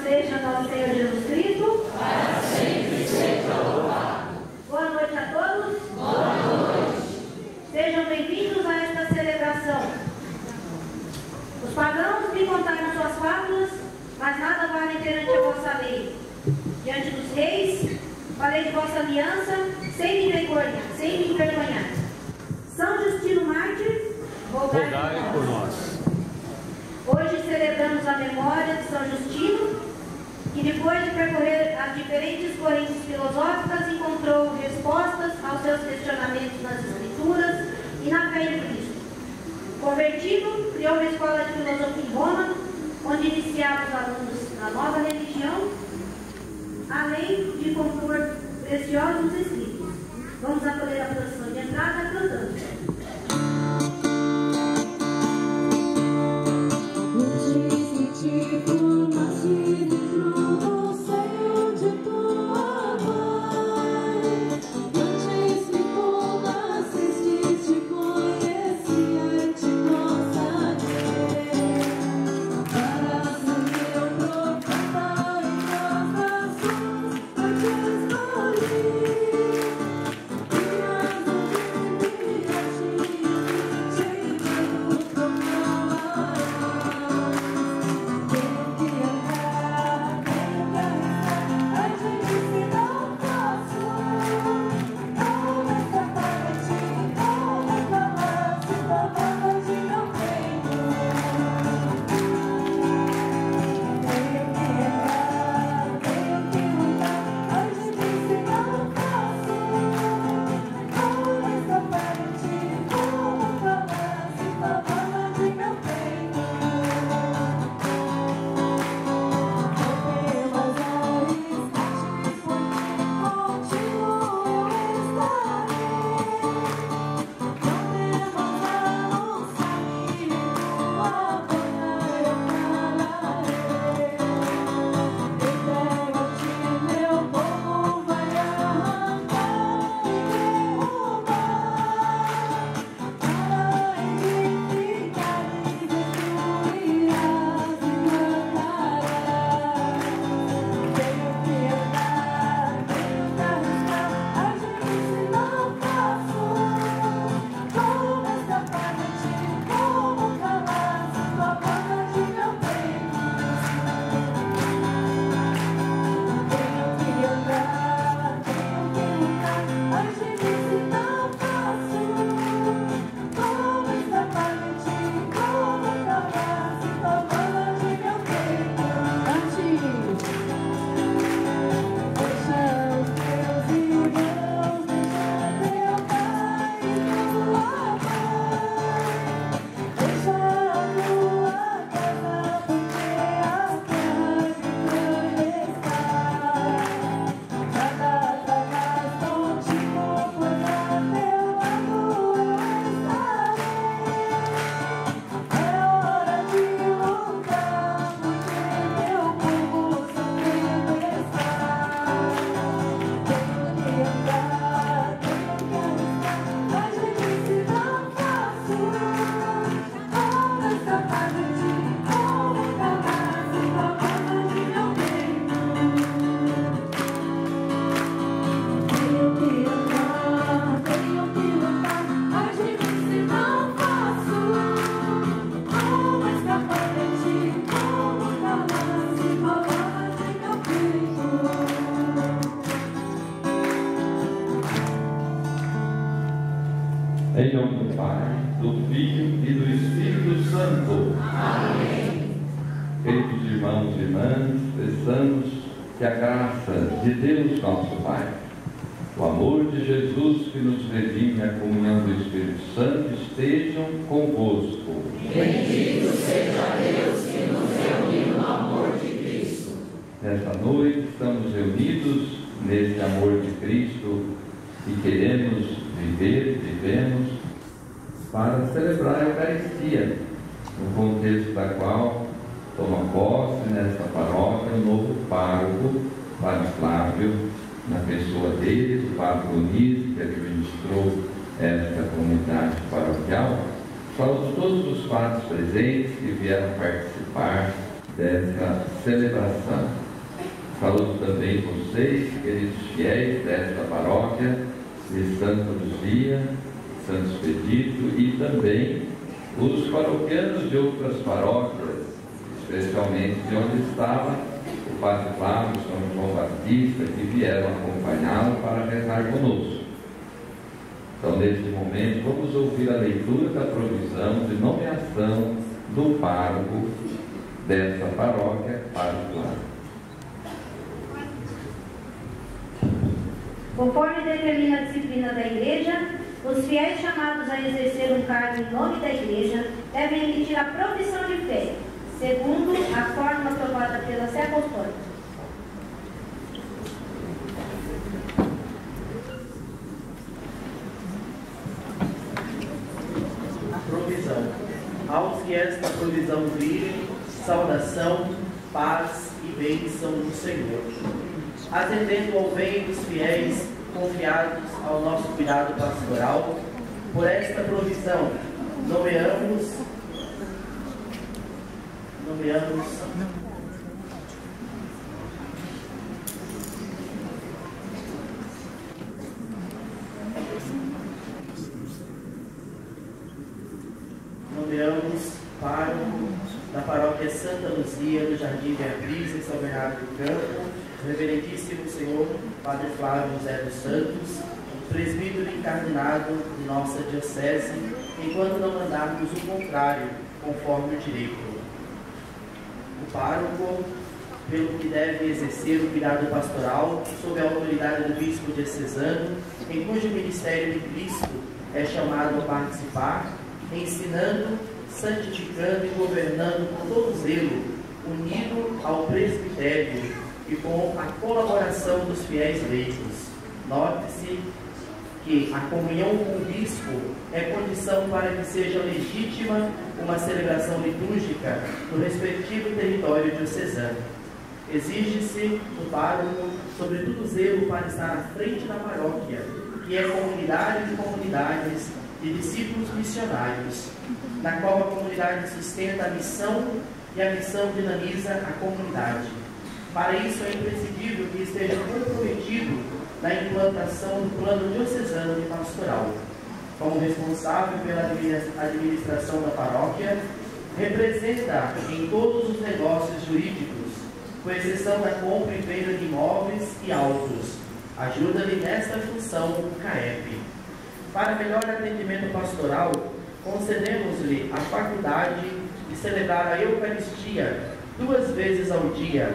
seja nosso Senhor Jesus Cristo. Para sempre seja louvado. Boa noite a todos. Boa noite. Sejam bem-vindos a esta celebração. Os pagãos me contaram suas fábulas, mas nada vale perante a vossa lei. Diante dos reis, falei de vossa aliança, sem me envergonhar. São Justino Mártir, rogai por nós. Hoje celebramos a memória de São Justino, que depois de percorrer as diferentes correntes filosóficas, encontrou respostas aos seus questionamentos nas Escrituras e na fé em Cristo. Convertido, criou uma escola de filosofia em Roma, onde iniciava os alunos na nova religião, além de compor preciosos escritos. Vamos acolher a procissão de entrada cantando. Em nome do Pai, do Filho e do Espírito Santo. Amém. Queridos irmãos e irmãs, peçamos que a graça de Deus nosso Pai, o amor de Jesus que nos redime, a comunhão do Espírito Santo estejam convosco. Bendito seja Deus que nos reuniu no amor de Cristo. Nesta noite estamos reunidos nesse amor de Cristo e queremos vivemos para celebrar a Eucaristia, no contexto da qual toma posse nesta paróquia o novo pároco, Padre Flávio, na pessoa dele, o Padre Dionísio, que administrou esta comunidade paroquial. Saúdo todos os padres presentes que vieram participar dessa celebração. Saúdo também vocês, queridos fiéis desta paróquia de Santa Luzia, Santo Expedito, e também os paroquianos de outras paróquias, especialmente de onde estava o Padre Flávio, São João Batista, que vieram acompanhá-lo para rezar conosco. Então, neste momento, vamos ouvir a leitura da provisão de nomeação do pároco desta paróquia, Padre Flávio. Conforme determina a disciplina da Igreja, os fiéis chamados a exercer um cargo em nome da Igreja devem emitir a profissão de fé, segundo a forma aprovada pela Sé Apostólica. Provisão. Aos que esta provisão virem, saudação, paz e bênção do Senhor. Atendendo ao bem dos fiéis, confiados ao nosso cuidado pastoral, por esta provisão, nomeamos pároco da paróquia Santa Luzia, do Jardim Beatriz, em São Bernardo do Campo, Reverendíssimo Senhor Padre Flávio José dos Santos, presbítero incardinado de nossa diocese, enquanto não mandarmos o contrário, conforme o direito. O pároco, pelo que deve exercer o cuidado pastoral, sob a autoridade do bispo diocesano, em cujo ministério de Cristo é chamado a participar, ensinando, santificando e governando com todo zelo, unido ao presbitério e com a colaboração dos fiéis leigos. Note-se que a comunhão com o bispo é condição para que seja legítima uma celebração litúrgica no respectivo território diocesano. Exige-se do pároco, sobretudo, zelo para estar à frente da paróquia, que é comunidade de comunidades de discípulos missionários, na qual a comunidade sustenta a missão e a missão dinamiza a comunidade. Para isso é imprescindível que esteja comprometido na implantação do plano diocesano de pastoral. Como responsável pela administração da paróquia, representa em todos os negócios jurídicos, com exceção da compra e venda de imóveis e autos. Ajuda-lhe nesta função o CAEP. Para melhor atendimento pastoral, concedemos-lhe a faculdade de celebrar a Eucaristia 2 vezes ao dia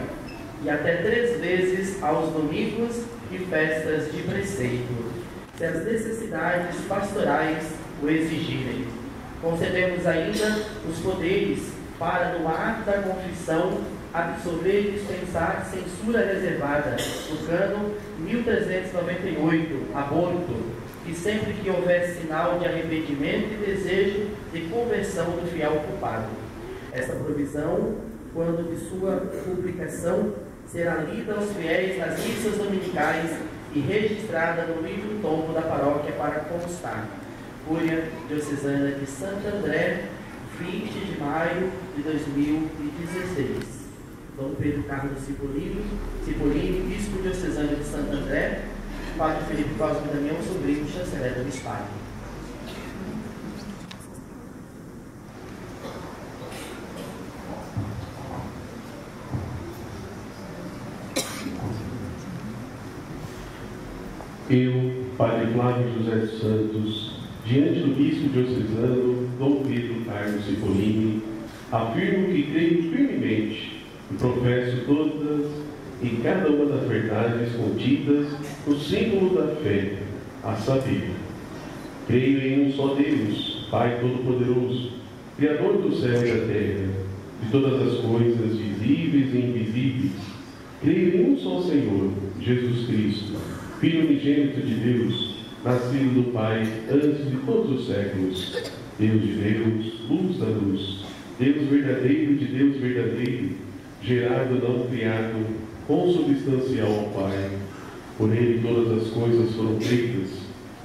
e até 3 vezes aos domingos e festas de preceito, se as necessidades pastorais o exigirem. Concedemos ainda os poderes para, no ato da confissão, absolver e dispensar censura reservada no cano 1398, aborto, e sempre que houver sinal de arrependimento e desejo de conversão do fiel culpado. Esta provisão, quando de sua publicação, será lida aos fiéis nas missas dominicais e registrada no livro tombo da paróquia para constar. Cúria Diocesana de Santo André, 20 de maio de 2016. Dom Pedro Carlos Cipollini, bispo diocesano de Santo André, Padre Felipe Cosme Damião, sobrinho chanceler do Bispado. Eu, Padre Flávio José dos Santos, diante do bispo diocesano Dom Pedro Carlos Cipollini, afirmo que creio firmemente e professo todas e cada uma das verdades contidas no símbolo da fé, a saber, creio em um só Deus, Pai Todo-Poderoso, Criador do céu e da terra, de todas as coisas visíveis e invisíveis. Creio em um só Senhor, Jesus Cristo, Filho unigênito de Deus, nascido do Pai antes de todos os séculos, Deus de Deus, luz da luz, Deus verdadeiro de Deus verdadeiro, gerado, não criado, consubstancial ao Pai. Por Ele todas as coisas foram feitas,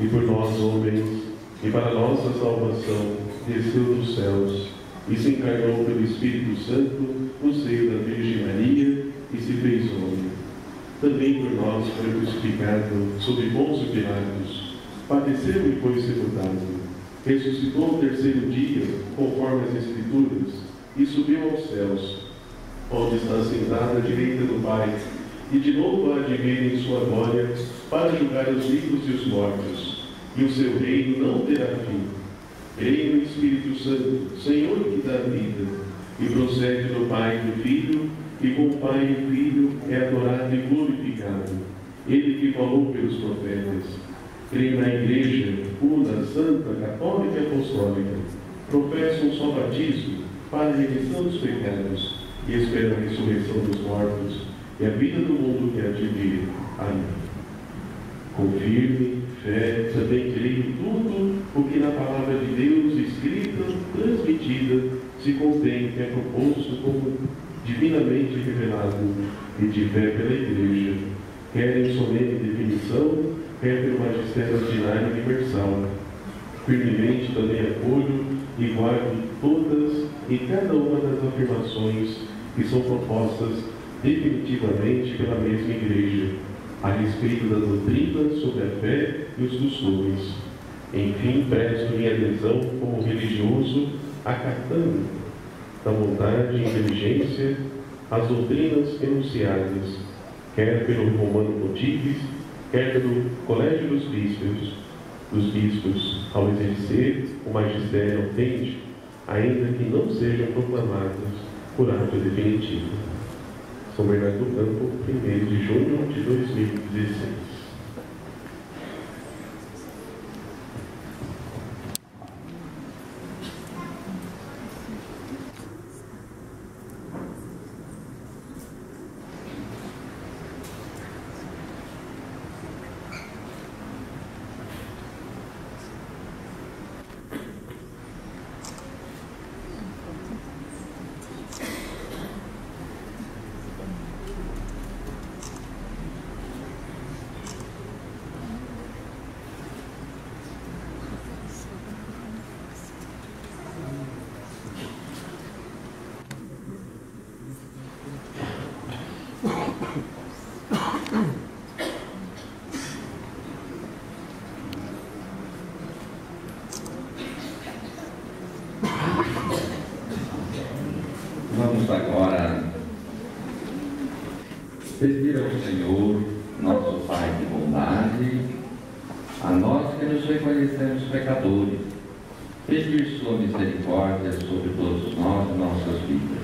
e por nós, homens, e para nossa salvação, desceu dos céus, e se encarnou pelo Espírito Santo, no seio da Virgem Maria e se fez homem. Também por nós foi crucificado sob Pôncio Pilatos, padeceu e foi sepultado. Ressuscitou ao terceiro dia, conforme as Escrituras, e subiu aos céus, onde está sentado à direita do Pai, e de novo há de vir em sua glória para julgar os vivos e os mortos, e o seu reino não terá fim. Creio no Espírito Santo, Senhor que dá vida, e procede do Pai e do Filho, e com o Pai e o Filho é adorado e glorificado. Ele que falou pelos profetas. Creio na Igreja, una, santa, católica e apostólica. Professo um só batismo para a remissão dos pecados e espero a ressurreição dos mortos e a vida do mundo que há de vir. Amém. Com firme fé, também creio em tudo o que na palavra de Deus, escrita, transmitida, se contém, que é proposto como divinamente revelado e de fé pela Igreja, quer em solene definição, quer pelo magistério ordinário universal. Firmemente também acolho e guardo todas e cada uma das afirmações que são propostas definitivamente pela mesma Igreja, a respeito da doutrina sobre a fé e os costumes. Enfim, presto minha adesão como religioso, acatando da vontade e inteligência as doutrinas enunciadas, quer pelo Romano Pontífice, quer pelo Colégio dos bispos, ao exercer o magistério autêntico, ainda que não sejam proclamadas por ato definitivo. São Bernardo do Campo, 1º de junho de 2016. Vamos agora pedir ao Senhor, nosso Pai de bondade, a nós que nos reconhecemos pecadores, pedir sua misericórdia sobre todos nós e nossas vidas.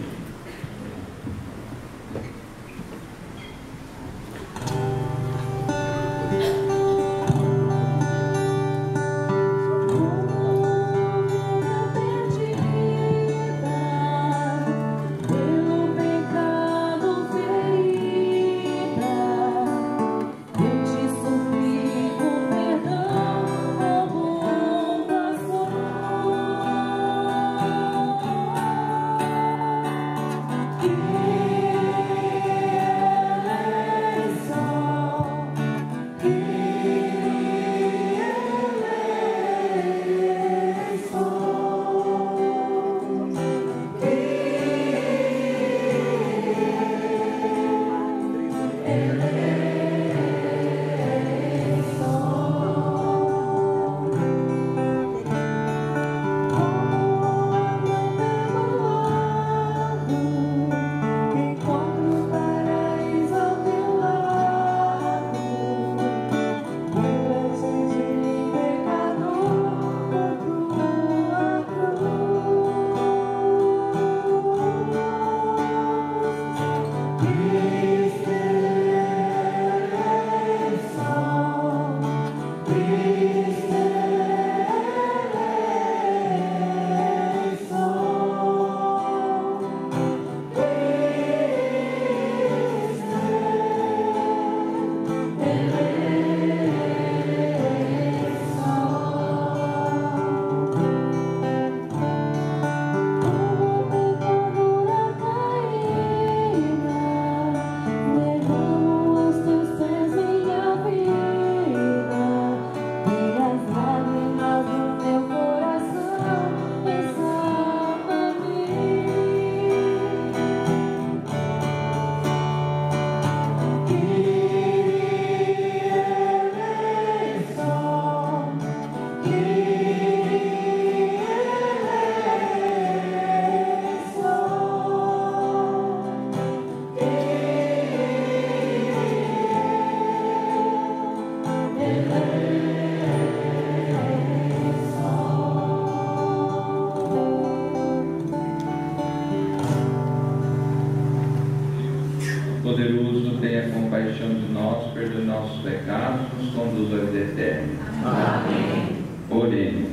Todo-Poderoso, tenha compaixão de nós, perdoe nossos pecados, nos conduza à vida eterna. Amém. Oremos.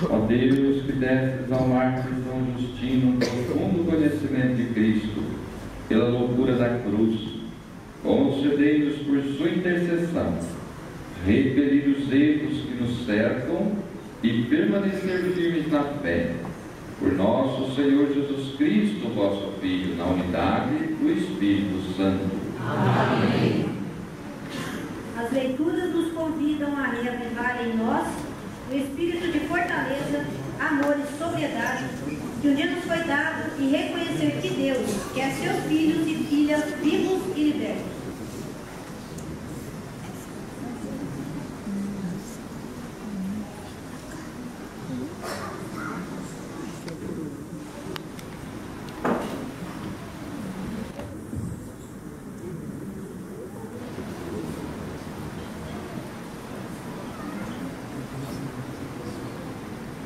Ó Deus, que destes ao mártir São Justino um profundo conhecimento de Cristo, pela loucura da cruz, concedei-nos por sua intercessão repelir os erros que nos cercam e permanecer firmes na fé. Por nosso Senhor Jesus Cristo, vosso Filho, na unidade do Espírito Santo. Amém. As leituras nos convidam a reavivar em nós o espírito de fortaleza, amor e sobriedade que um dia nos foi dado e reconhecer que Deus quer seus filhos e filhas vivos e libertos.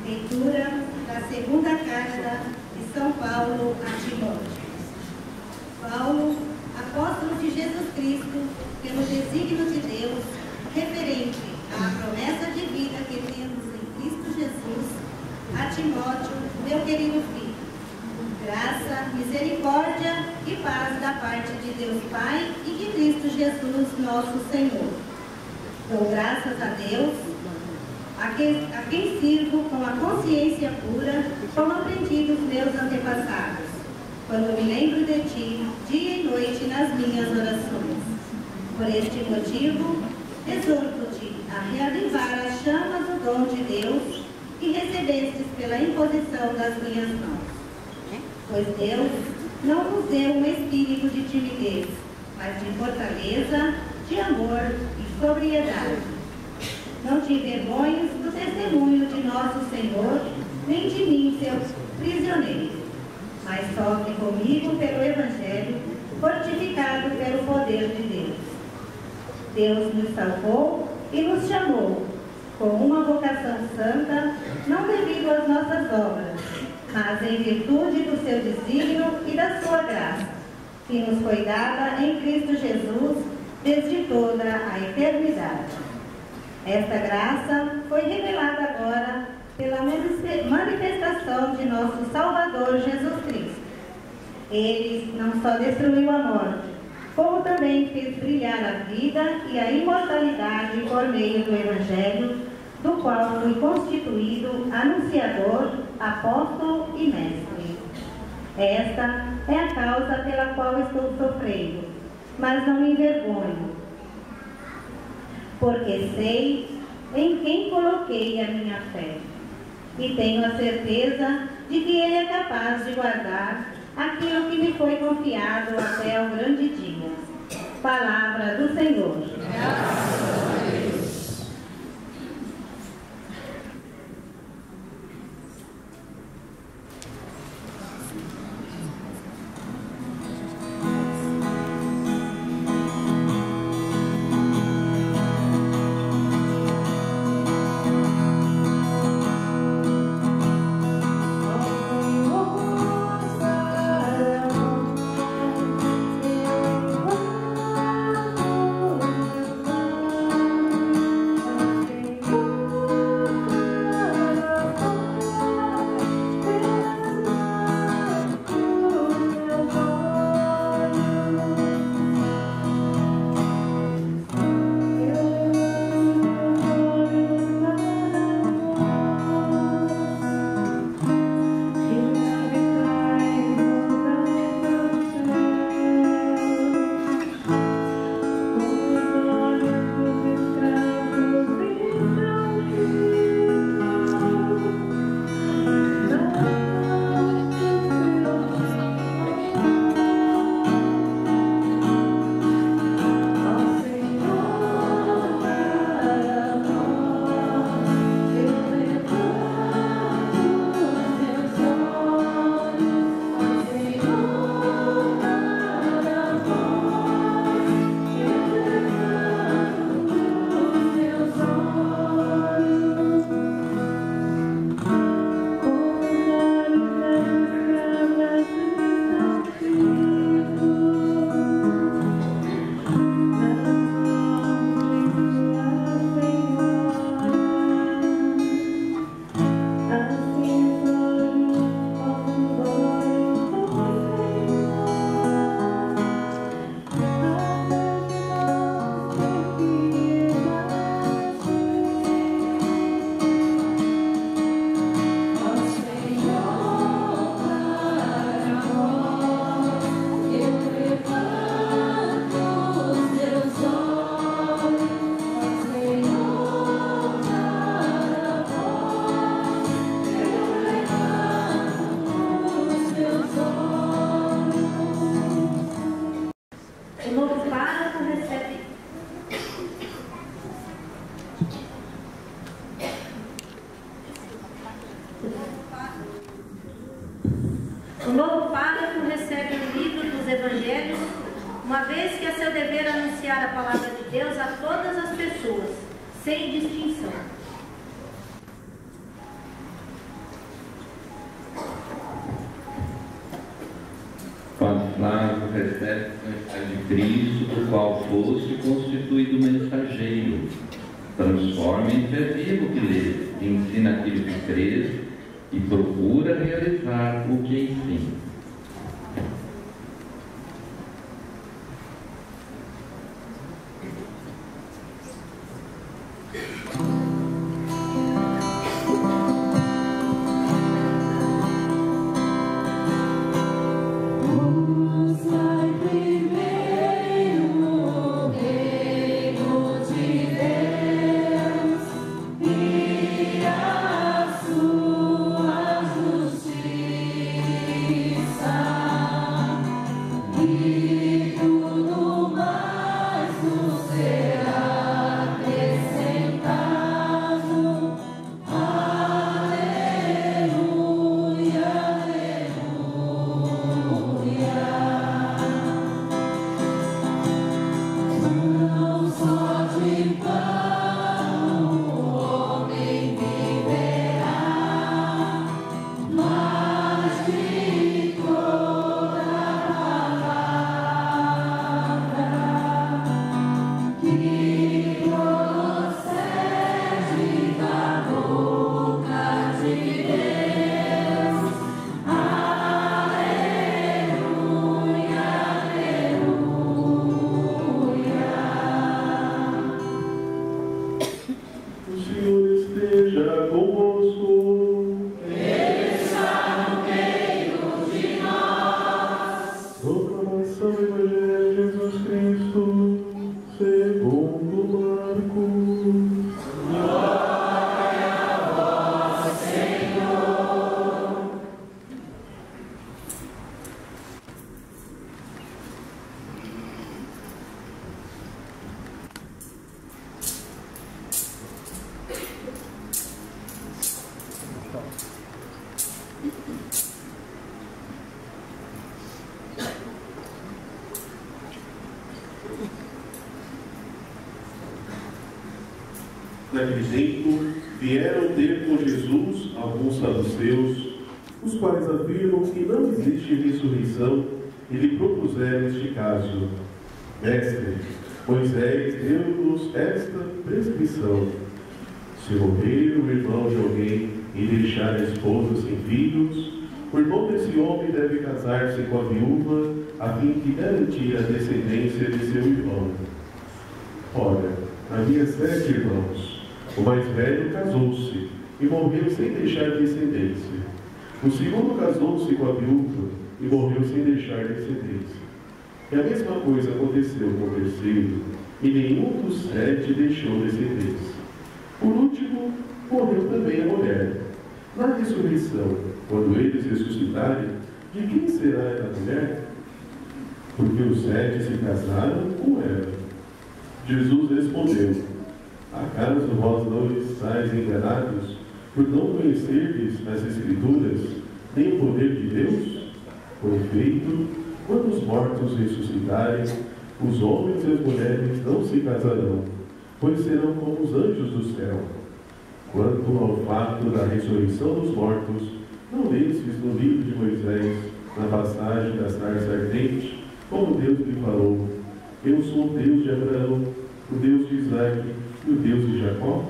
Leitura da segunda carta de São Paulo a Timóteo. Paulo, apóstolo de Jesus Cristo, pelo desígnio de Deus, referente à promessa de vida que temos em Cristo Jesus, a Timóteo, meu querido filho. Graça, misericórdia e paz da parte de Deus Pai e de Cristo Jesus, nosso Senhor. Dou graças a Deus, a quem sirvo com a consciência pura, como aprendi dos meus antepassados, quando me lembro de ti, dia e noite nas minhas orações. Por este motivo, exorto-te a reavivar as chamas do dom de Deus que recebestes pela imposição das minhas mãos. Pois Deus não nos deu um espírito de timidez, mas de fortaleza, de amor e sobriedade. Não te envergonhes do testemunho de nosso Senhor, nem de mim, seu prisioneiro, mas sofre comigo pelo Evangelho, fortificado pelo poder de Deus. Deus nos salvou e nos chamou com uma vocação santa, não devido às nossas obras, mas em virtude do seu desígnio e da sua graça, que nos foi dada em Cristo Jesus desde toda a eternidade. Esta graça foi revelada agora pela manifestação de nosso Salvador Jesus Cristo. Ele não só destruiu a morte, como também fez brilhar a vida e a imortalidade por meio do Evangelho, do qual fui constituído anunciador, apóstolo e mestre. Esta é a causa pela qual estou sofrendo, mas não me envergonho, porque sei em quem coloquei a minha fé, e tenho a certeza de que Ele é capaz de guardar aquilo que me foi confiado até ao grande dia. Palavra do Senhor. Graças a Deus. Oh, uma vez que é seu dever anunciar a palavra de Deus a todas as pessoas, sem distinção. Padre Flávio recebe a mensagem de Cristo, do qual fosse constituído mensageiro. Transforma em fé vivo o que lê, ensina aquilo que crês e procura realizar o que ensina. Naquele tempo, vieram ter com Jesus alguns saduceus, os quais afirmam que não existe ressurreição, e lhe propuseram este caso. Mestre, Moisés deu-nos esta prescrição: se morrer o irmão de alguém e deixar a esposa sem filhos, o irmão desse homem deve casar-se com a viúva, a fim de garantir a descendência de seu irmão. Ora, havia 7 irmãos. O mais velho casou-se e morreu sem deixar descendência. O segundo casou-se com a viúva e morreu sem deixar descendência. E a mesma coisa aconteceu com o terceiro, e nenhum dos 7 deixou descendência. Por último, morreu também a mulher. Na ressurreição, quando eles ressuscitarem, de quem será a mulher? Porque os 7 se casaram com ela. Jesus respondeu: acaso vós não estáis enganados por não conhecerdes as Escrituras, nem o poder de Deus? Com efeito, quando os mortos ressuscitarem, os homens e as mulheres não se casarão, pois serão como os anjos do céu. Quanto ao fato da ressurreição dos mortos, não lestes no livro de Moisés, na passagem da sarça ardente, como Deus lhe falou: eu sou o Deus de Abraão, o Deus de Isaac e o Deus de Jacó?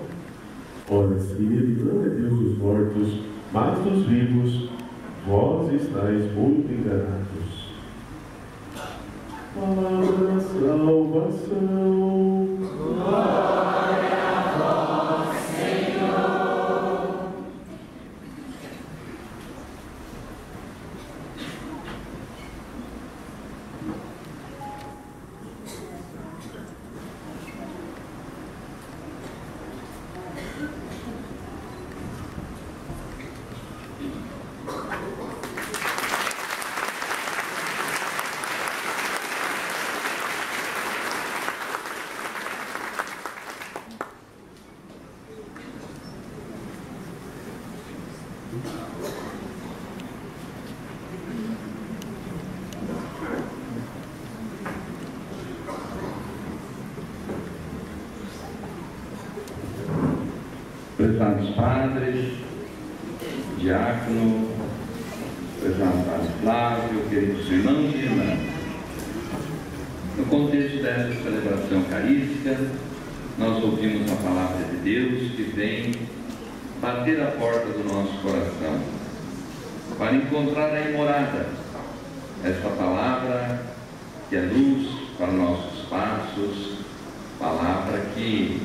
Ora, se ele não é Deus dos mortos, mas dos vivos, vós estáis muito enganados. Palavra da salvação. Glória a vós, Senhor. Prezados padres, diácono, prezado padre Flávio, queridos irmãos e irmãs, no contexto dessa celebração eucarística, nós ouvimos a palavra de Deus que vem bater a porta do nosso coração para encontrar aí morada. Esta palavra que é luz para nossos passos, palavra que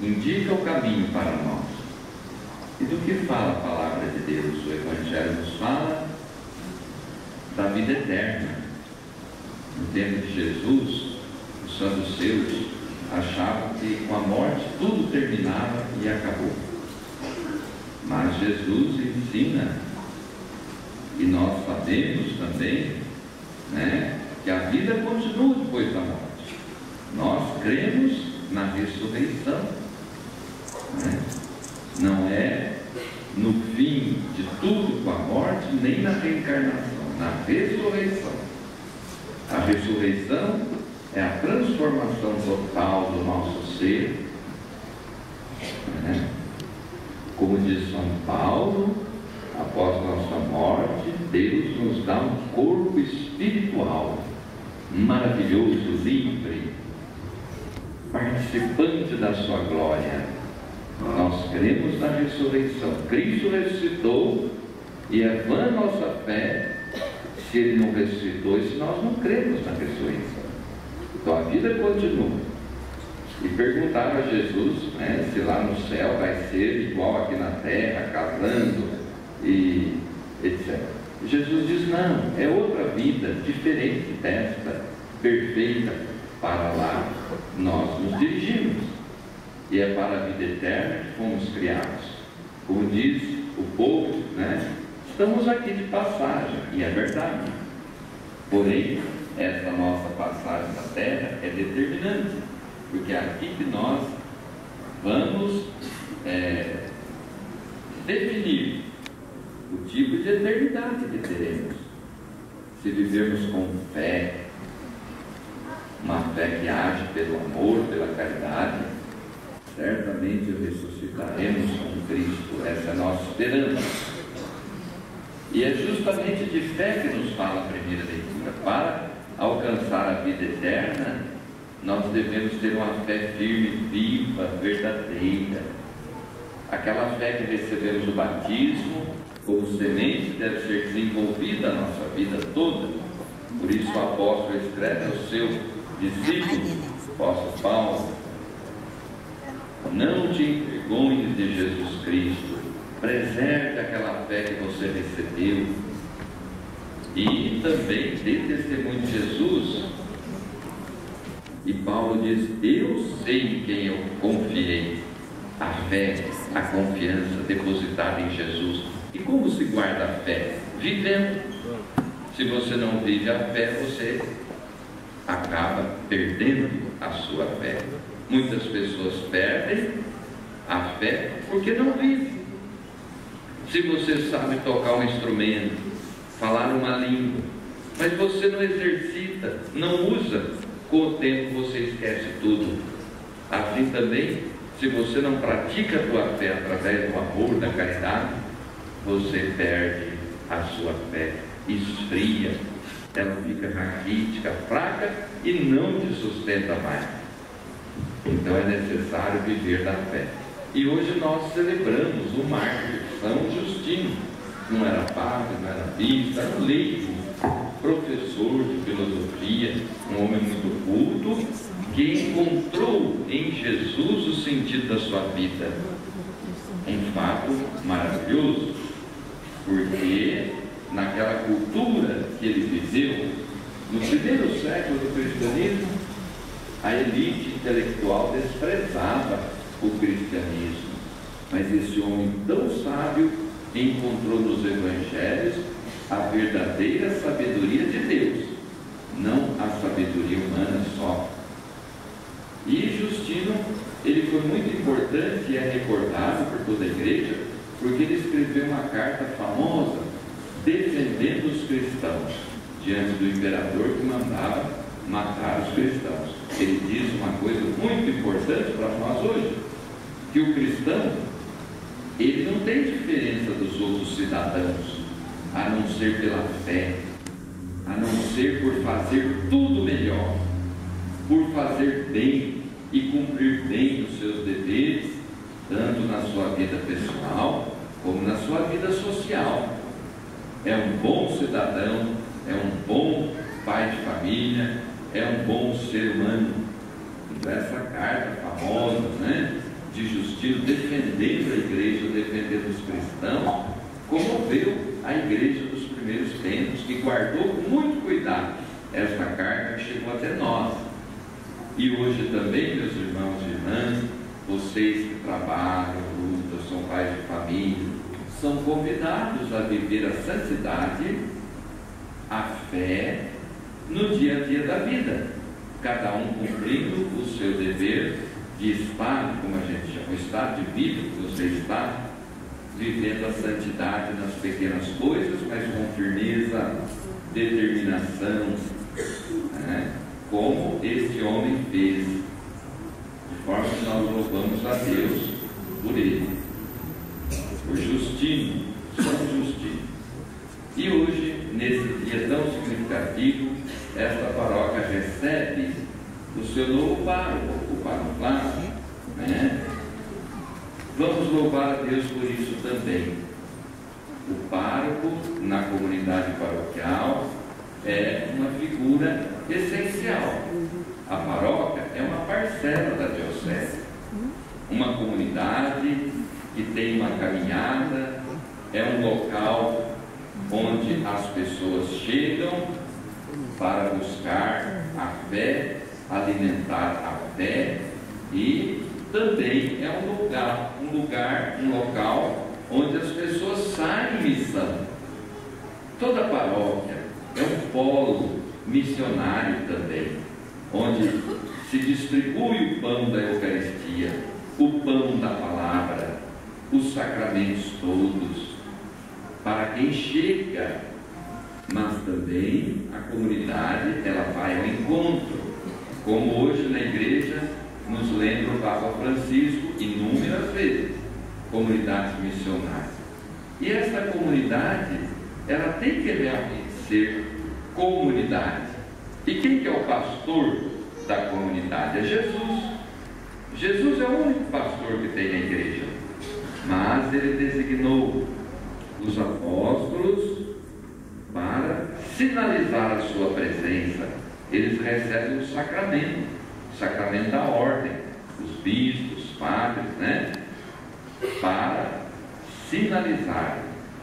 indica o caminho para nós. E do que fala a palavra de Deus? O Evangelho nos fala da vida eterna. No tempo de Jesus, os saduceus achavam que com a morte tudo terminava e acabou. Mas Jesus ensina, e nós sabemos também, que a vida continua depois da morte. Nós cremos na ressurreição. Não é no fim de tudo com a morte, nem na reencarnação, na ressurreição. A ressurreição é a transformação total do nosso ser. Como diz São Paulo, após nossa morte, Deus nos dá um corpo espiritual maravilhoso, livre, participante da sua glória. Nós cremos na ressurreição. Cristo ressuscitou e é vã nossa fé se Ele não ressuscitou e se nós não cremos na ressurreição. Então a vida continua. E perguntaram a Jesus se lá no céu vai ser igual aqui na terra, casando e etc. E Jesus diz: não, é outra vida, diferente desta, perfeita. Para lá nós nos dirigimos. E é para a vida eterna que fomos criados. Como diz o povo, estamos aqui de passagem, e é verdade. Porém, essa nossa passagem na terra é determinante, porque é aqui que nós vamos definir o tipo de eternidade que teremos. Se vivermos com fé, uma fé que age pelo amor, pela caridade, certamente ressuscitaremos com Cristo. Essa é a nossa esperança. E é justamente de fé que nos fala a primeira leitura. Para alcançar a vida eterna, nós devemos ter uma fé firme, viva, verdadeira. Aquela fé que recebemos no batismo, como semente, deve ser desenvolvida a nossa vida toda. Por isso o apóstolo escreve ao seu discípulo, apóstolo Paulo: não te envergonhes de Jesus Cristo, preserve aquela fé que você recebeu e também dê testemunho de Jesus. E Paulo diz: eu sei em quem eu confiei. A fé, a confiança depositada em Jesus. E como se guarda a fé? Vivendo. Se você não vive a fé, você acaba perdendo a sua fé. Muitas pessoas perdem a fé porque não vivem. Se você sabe tocar um instrumento, falar uma língua, mas você não exercita, não usa, com o tempo você esquece tudo. Assim também, se você não pratica a tua fé através do amor, da caridade, você perde a sua fé, esfria, ela fica raquítica, fraca e não te sustenta mais. Então é necessário viver da fé. E hoje nós celebramos o mártir São Justino. Não era padre, não era bispo, era um leigo, professor de filosofia, um homem muito culto, que encontrou em Jesus o sentido da sua vida. Um fato maravilhoso, porque naquela cultura que ele viveu, no primeiro século do cristianismo, a elite intelectual desprezava o cristianismo. Mas esse homem tão sábio encontrou nos evangelhos a verdadeira sabedoria de Deus, não a sabedoria humana só. E Justino, ele foi muito importante e é recordado por toda a igreja, porque ele escreveu uma carta famosa defendendo os cristãos diante do imperador que mandava matar os cristãos. Ele diz uma coisa muito importante para nós hoje: que o cristão, ele não tem diferença dos outros cidadãos, a não ser pela fé, a não ser por fazer tudo melhor, por fazer bem e cumprir bem os seus deveres, tanto na sua vida pessoal como na sua vida social. É um bom cidadão, é um bom pai de família, é um bom ser humano. Então essa carta famosa, né, de Justino defendendo a igreja, defendendo os cristãos, comoveu a igreja dos primeiros tempos, que guardou com muito cuidado esta carta que chegou até nós. E hoje também, meus irmãos e irmãs, vocês que trabalham, lutam, são pais de família, são convidados a viver a santidade, a fé, no dia a dia da vida, cada um cumprindo o seu dever de estado, como a gente chama, o estado de vida que você está, vivendo a santidade nas pequenas coisas, mas com firmeza, determinação, né? Como este homem fez, de forma que nós louvamos a Deus por ele, por Justino, São Justino. E hoje, nesse dia tão significativo, esta paróquia recebe o seu novo pároco, o pároco Flávio, né? Vamos louvar a Deus por isso também. O pároco na comunidade paroquial é uma figura essencial. A paróquia é uma parcela da diocese, uma comunidade que tem uma caminhada, é um local onde as pessoas chegam para buscar a fé, alimentar a fé, e também é um local onde as pessoas saem em missão. Toda paróquia é um polo missionário também, onde se distribui o pão da Eucaristia, o pão da palavra, os sacramentos todos, para quem chega, mas também a comunidade, ela vai ao encontro, como hoje na igreja nos lembra o Papa Francisco inúmeras vezes, comunidades missionárias. E essa comunidade, ela tem que realmente ser comunidade. E quem que é o pastor da comunidade? É Jesus. Jesus é o único pastor que tem na igreja, mas ele designou os apóstolos para sinalizar a sua presença. Eles recebem o sacramento da ordem, os bispos, os padres, né? Para sinalizar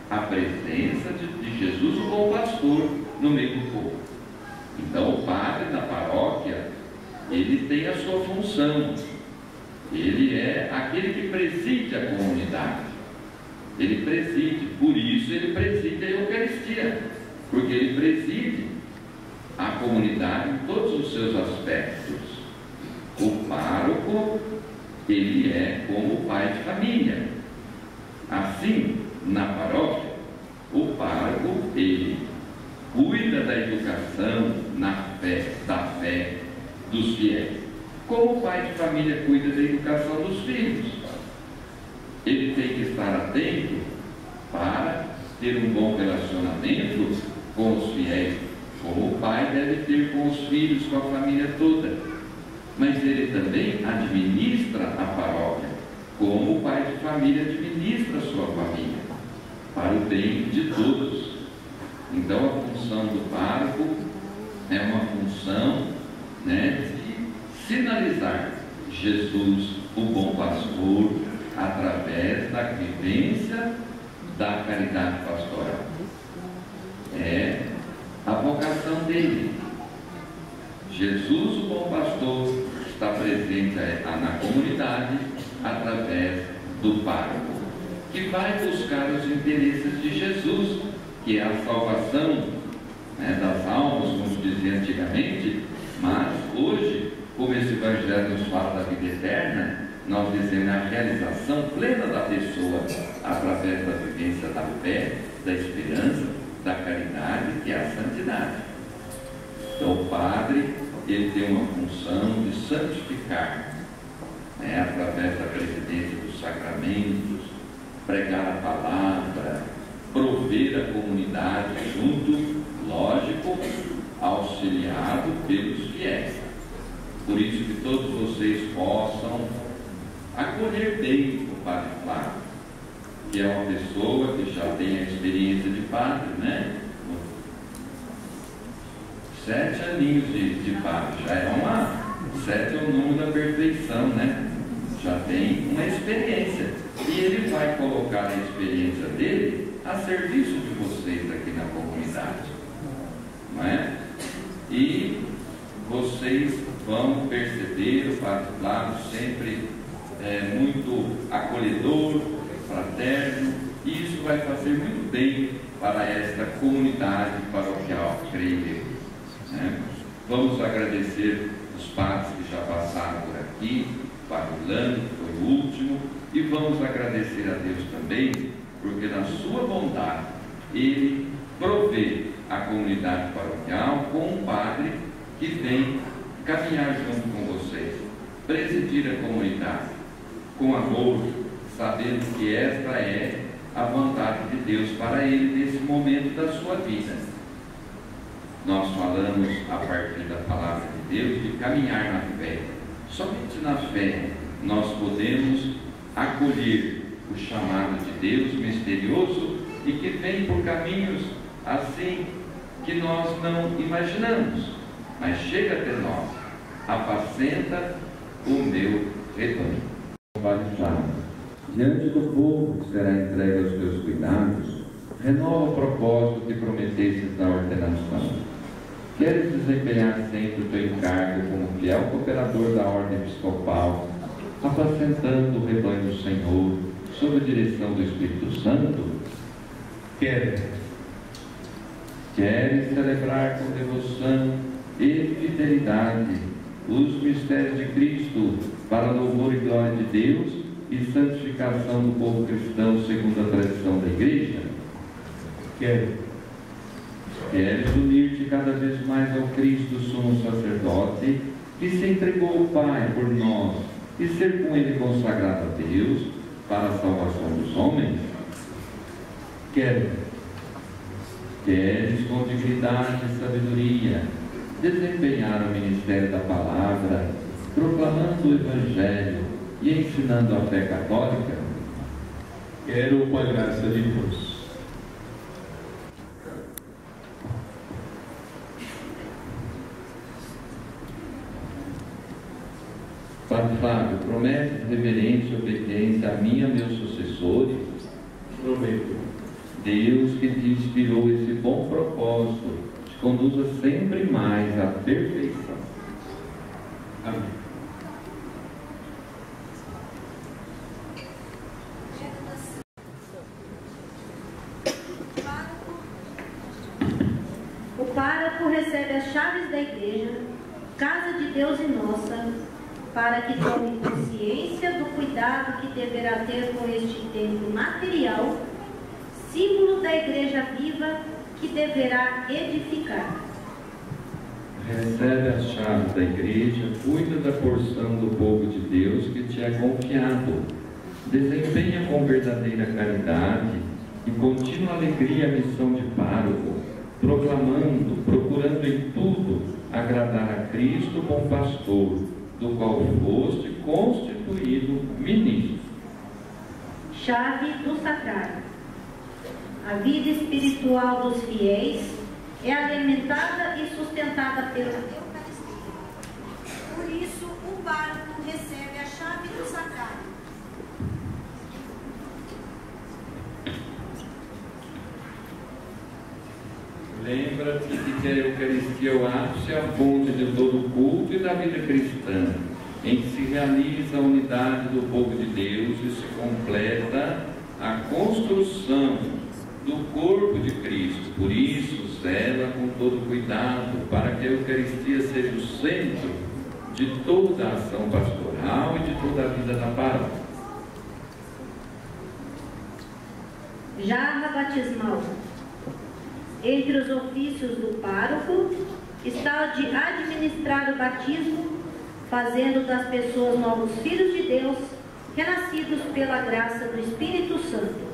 a presença de Jesus, o bom pastor, no meio do povo. Então o padre na paróquia, ele tem a sua função, ele é aquele que preside a comunidade, ele preside, por isso ele preside a Eucaristia, porque ele preside a comunidade em todos os seus aspectos. O pároco, ele é como o pai de família. Assim, na paróquia, o pároco, ele cuida da educação da fé dos fiéis, como o pai de família cuida da educação dos filhos. Ele tem que estar atento para ter um bom relacionamento com os fiéis, como o pai deve ter com os filhos, com a família toda. Mas ele também administra a paróquia, como o pai de família administra a sua família, para o bem de todos. Então a função do pároco é uma função, né, de sinalizar Jesus, o bom pastor, através da vivência da caridade pastoral. É a vocação dele. Jesus, o bom pastor, está presente na comunidade através do pároco, que vai buscar os interesses de Jesus, que é a salvação, né, das almas, como se dizia antigamente, mas hoje, como esse Evangelho nos fala da vida eterna, nós dizemos a realização plena da pessoa através da vivência da fé, da esperança, da caridade, que é a santidade. Então o padre, ele tem uma função de santificar né, através da presidência dos sacramentos, pregar a palavra, prover a comunidade junto, lógico, auxiliado pelos fiéis. Por isso que todos vocês possam acolher bem o Padre Flávio, que é uma pessoa que já tem a experiência de padre, né? 7 aninhos de padre, já é 7 é o número da perfeição, né? Já tem uma experiência. E ele vai colocar a experiência dele a serviço de vocês aqui na comunidade, não é? E vocês vão perceber o Padre Flávio sempre muito acolhedor, fraterno, e isso vai fazer muito bem para esta comunidade paroquial, creio eu, né? Vamos agradecer os padres que já passaram por aqui, o Padre Orlando, que foi o último, e vamos agradecer a Deus também, porque na sua bondade Ele provê a comunidade paroquial com um padre que vem caminhar junto com vocês, presidir a comunidade com amor, sabendo que esta é a vontade de Deus para ele nesse momento da sua vida. Nós falamos a partir da palavra de Deus de caminhar na fé. Somente na fé nós podemos acolher o chamado de Deus misterioso e que vem por caminhos assim que nós não imaginamos, mas chega até nós. Apacenta o meu rebanho. Padre Flávio, diante do povo que será entregue aos teus cuidados, renova o propósito que prometestes na ordenação. Queres desempenhar sempre o teu encargo como fiel cooperador da ordem episcopal, apacentando o rebanho do Senhor, sob a direção do Espírito Santo? Queres celebrar com devoção e fidelidade os mistérios de Cristo, para louvor e glória de Deus e santificação do povo cristão segundo a tradição da Igreja? Queres unir-te cada vez mais ao Cristo, sumo sacerdote, que se entregou ao Pai por nós, e ser com Ele consagrado a Deus para a salvação dos homens? Queres com dignidade e sabedoria desempenhar o ministério da palavra, proclamando o Evangelho e ensinando a fé católica? Quero, com a graça de Deus. Padre Flávio, promete reverência e obediência a mim e a meus sucessores? Prometo. Deus que te inspirou esse bom propósito, te conduza sempre mais à perfeição. Amém. O pároco recebe as chaves da igreja, casa de Deus e nossa, para que tome consciência do cuidado que deverá ter com este templo material, símbolo da igreja viva que deverá edificar. Recebe as chaves da igreja, cuida da porção do povo de Deus que te é confiado. Desempenha com verdadeira caridade e contínua alegria a missão de pároco, procurando em tudo agradar a Cristo, bom pastor, do qual foste constituído ministro. Chave do sacrário. A vida espiritual dos fiéis é alimentada e sustentada pela Eucaristia. Por isso, o pároco recebe a chave do sacrário. Lembra-te que a Eucaristia é o ápice e a fonte de todo o culto e da vida cristã, em que se realiza a unidade do povo de Deus e se completa a construção do corpo de Cristo. Por isso, zela com todo cuidado para que a Eucaristia seja o centro de toda a ação pastoral e de toda a vida da paróquia. Jarra batismal. Entre os ofícios do pároco está o de administrar o batismo, fazendo das pessoas novos filhos de Deus, renascidos pela graça do Espírito Santo.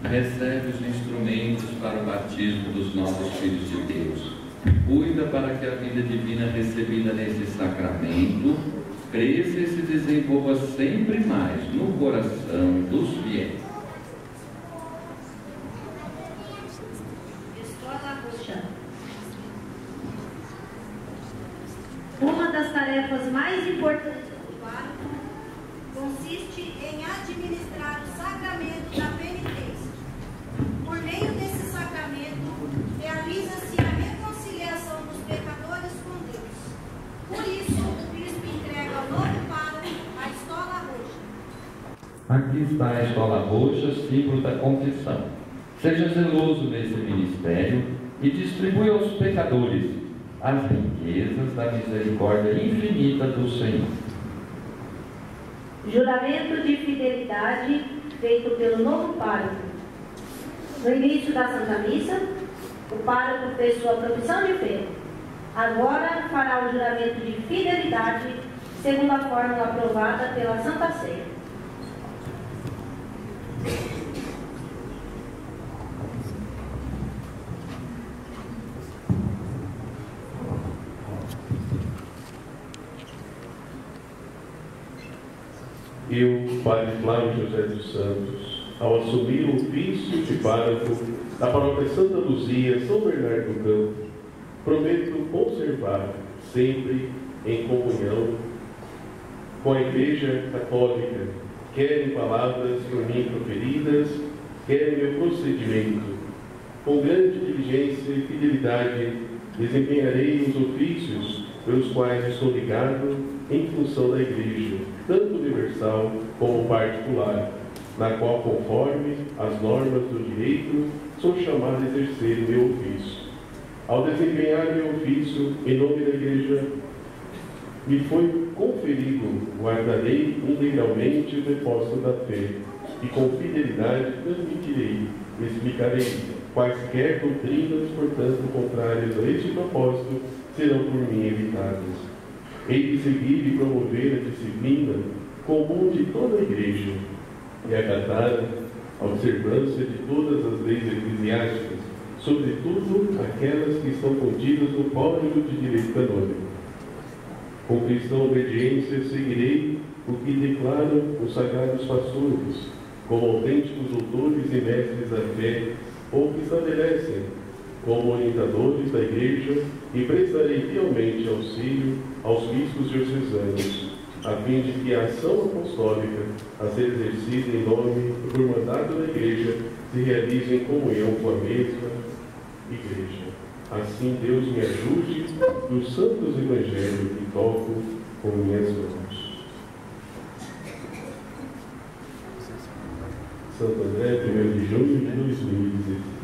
Recebe os instrumentos para o batismo dos novos filhos de Deus. Cuida para que a vida divina recebida nesse sacramento cresça e se desenvolva sempre mais no coração dos fiéis. Escola Roxa. Uma das tarefas mais importantes do pároco consiste em administrar o sacramento da penitência. Por meio desse sacramento, realiza-se a reconciliação dos pecadores com Deus. Por isso, o bispo entrega ao novo pároco a estola roxa. Aqui está a estola roxa, símbolo da confissão. Seja zeloso nesse ministério e distribui aos pecadores as riquezas da misericórdia infinita do Senhor. Juramento de fidelidade feito pelo novo pároco. No início da Santa Missa, o pároco fez sua profissão de fé. Agora fará o juramento de fidelidade segundo a fórmula aprovada pela Santa Ceia. Eu, Padre Flávio José dos Santos, ao assumir o ofício de pároco da Paróquia Santa Luzia, São Bernardo do Campo, prometo conservar sempre em comunhão com a Igreja Católica, quer em palavras por mim proferidas, quer em meu procedimento. Com grande diligência e fidelidade, desempenharei os ofícios pelos quais estou ligado em função da Igreja, tanto universal como particular, na qual, conforme as normas do direito, sou chamado a exercer meu ofício. Ao desempenhar meu ofício em nome da Igreja, me foi conferido, guardarei integralmente o depósito da fé e com fidelidade transmitirei, explicarei quaisquer doutrinas, portanto, contrárias a este propósito, serão por mim evitadas. Hei de seguir e promover a disciplina comum de toda a Igreja e acatar a observância de todas as leis eclesiásticas, sobretudo aquelas que estão contidas no Código de Direito Canônico. Com cristã obediência seguirei o que declaram os sagrados pastores, como autênticos doutores e mestres da fé, ou que estabelecem como orientadores da Igreja, e prestarei fielmente auxílio aos bispos diocesanos, a fim de que a ação apostólica a ser exercida em nome e por mandato da Igreja se realize em comunhão com a mesma Igreja. Assim Deus me ajude dos santos evangelhos que toco com minhas mãos. Santo André, 1º de junho de 2016.